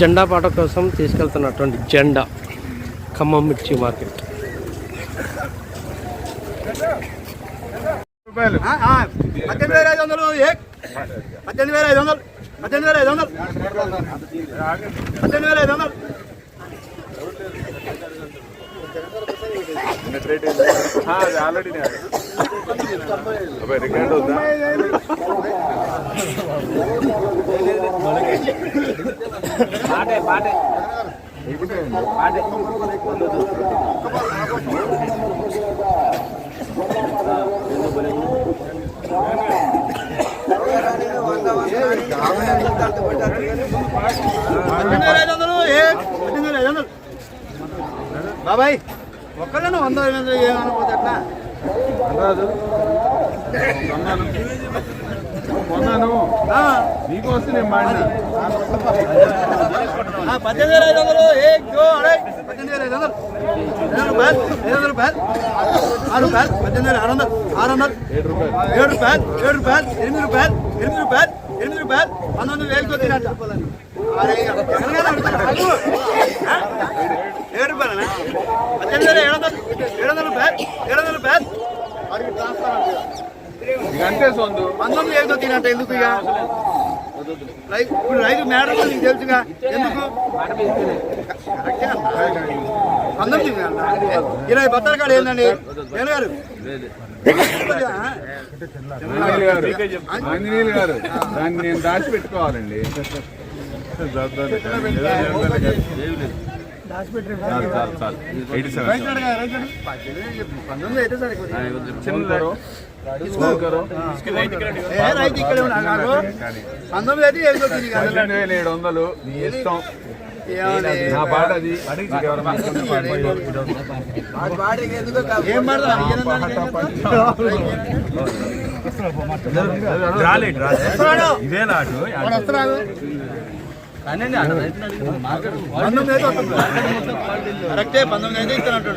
జెండా పాట కోసం తీసుకెళ్తున్నటువంటి జెండా ఖమ్మం మిర్చి మార్కెట్. ఆల్రెడీ రికార్డు అవుతా పాటే పాటే పాటే బాబాయ్ ఒక్కళ్ళను 100 ఏమనుకోతే అట్లా రాదు కొన్నాను నీకోసం నేను మాడినా 18,500 18,500 రూపాయలు 6 రూపాయలు 18,600 7 రూపాయలు 8 రూపాయలు 8 రూపాయలు 19,000 వచ్చినట్ట 7 రూపాయలనా 18,700 రూపాయలు అంతే సొందు 19,000 వచ్చినట్ట ఎందుకు ఇక ఇప్పుడు రైతు మేడం నీకు తెలుసుగా ఎందుకు 20 బత్తాల కాడ ఏందండి గారు ఆంజనేయులు గారు దాన్ని నేను దాచి పెట్టుకోవాలండి. రైతు ఇక్కడ 19,700 నీ ఇష్టం నా పాట అది. ఏం ఇదే నాటు కరెక్టే 19 ఇస్తానంటు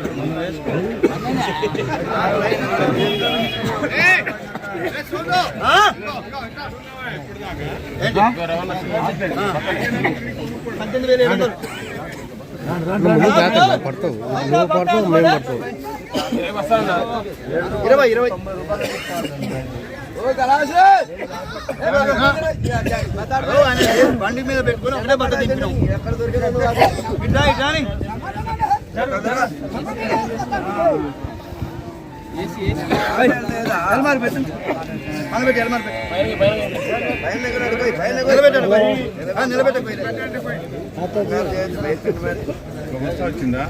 పడతావు 20 బండి మీద పెట్టుకుని ఒకటే బట్ట దింపినాం ఇట్లా ఇట్లాని వచ్చిందా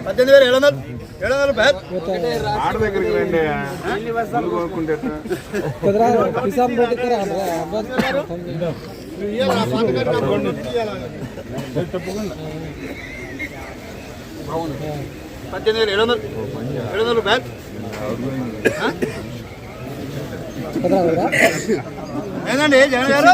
18,700 రూపాయలు ఆడ దగ్గరికి రండి కొనుక్కుంటే తప్పకుండా 18,700 రూపాయలు ఏందండి జగన్ గారు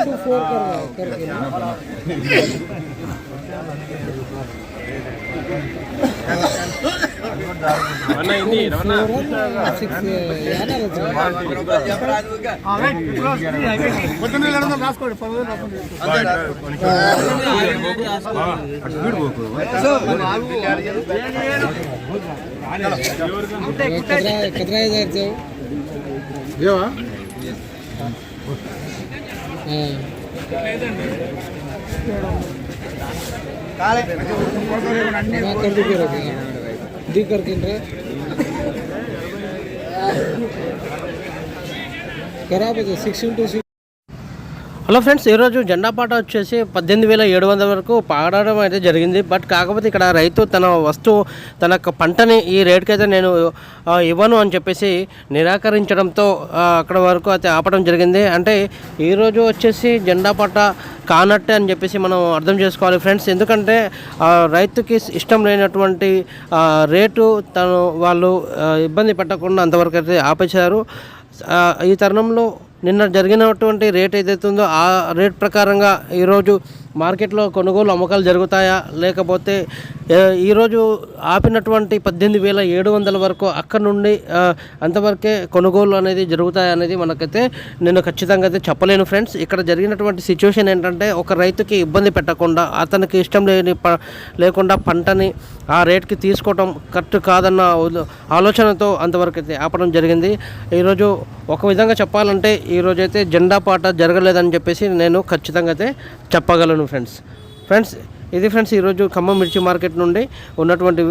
రాసుకోండి ఖరాబ్ 6 హలో ఫ్రెండ్స్, ఈరోజు జెండా పాట వచ్చేసి 18,700 వరకు పాడడం అయితే జరిగింది. బట్ కాకపోతే ఇక్కడ రైతు తన వస్తువు తన పంటని ఈ రేటుకి అయితే నేను ఇవ్వను అని చెప్పేసి నిరాకరించడంతో అక్కడ వరకు అయితే ఆపడం జరిగింది. అంటే ఈరోజు వచ్చేసి జెండా పాట కానట్టే అని చెప్పేసి మనం అర్థం చేసుకోవాలి ఫ్రెండ్స్. ఎందుకంటే రైతుకి ఇష్టం లేనటువంటి రేటు వాళ్ళు ఇబ్బంది పెట్టకుండా అంతవరకు అయితే ఆపేశారు. ఈ తరుణంలో నిన్న జరిగినటువంటి రేట్ ఏదైతే ఉందో ఆ రేట్ ప్రకారంగా ఈరోజు మార్కెట్లో కొనుగోలు అమ్మకాలు జరుగుతాయా, లేకపోతే ఈరోజు ఆపినటువంటి 18,700 వరకు అక్కడ నుండి అంతవరకే కొనుగోలు అనేది జరుగుతాయి అనేది మనకైతే నేను ఖచ్చితంగా అయితే చెప్పలేను ఫ్రెండ్స్. ఇక్కడ జరిగినటువంటి సిచ్యువేషన్ ఏంటంటే, ఒక రైతుకి ఇబ్బంది పెట్టకుండా, అతనికి ఇష్టం లేకుండా పంటని ఆ రేట్కి తీసుకోవటం కరెక్ట్ కాదన్న ఆలోచనతో అంతవరకు అయితే ఆపడం జరిగింది. ఈరోజు ఒక విధంగా చెప్పాలంటే ఈరోజైతే జెండా పాట జరగలేదని చెప్పేసి నేను ఖచ్చితంగా అయితే చెప్పగలను ఫ్రెండ్స్. ఇది ఫ్రెండ్స్ ఈరోజు ఖమ్మం మిర్చి మార్కెట్ నుండి ఉన్నటువంటి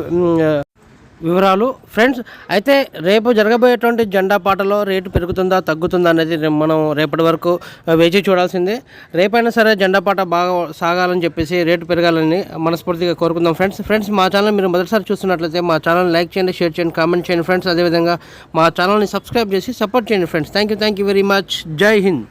వివరాలు ఫ్రెండ్స్. అయితే రేపు జరగబోయేటువంటి జెండా పాటలో రేటు పెరుగుతుందా తగ్గుతుందా అనేది మనం రేపటి వరకు వేచి చూడాల్సిందే. రేపైనా సరే జెండా పాట బాగా సాగాలని చెప్పేసి రేటు పెరగాలని మనస్ఫూర్తిగా కోరుకుందాం ఫ్రెండ్స్. మా ఛానల్ మీరు మొదటిసారి చూస్తున్నట్లయితే మా ఛానల్ లైక్ చేయండి, షేర్ చేయండి, కామెంట్ చేయండి ఫ్రెండ్స్. అదేవిధంగా మా ఛానల్ని సబ్స్క్రైబ్ చేసి సపోర్ట్ చేయండి friends. Thank you very much. జై హింద్.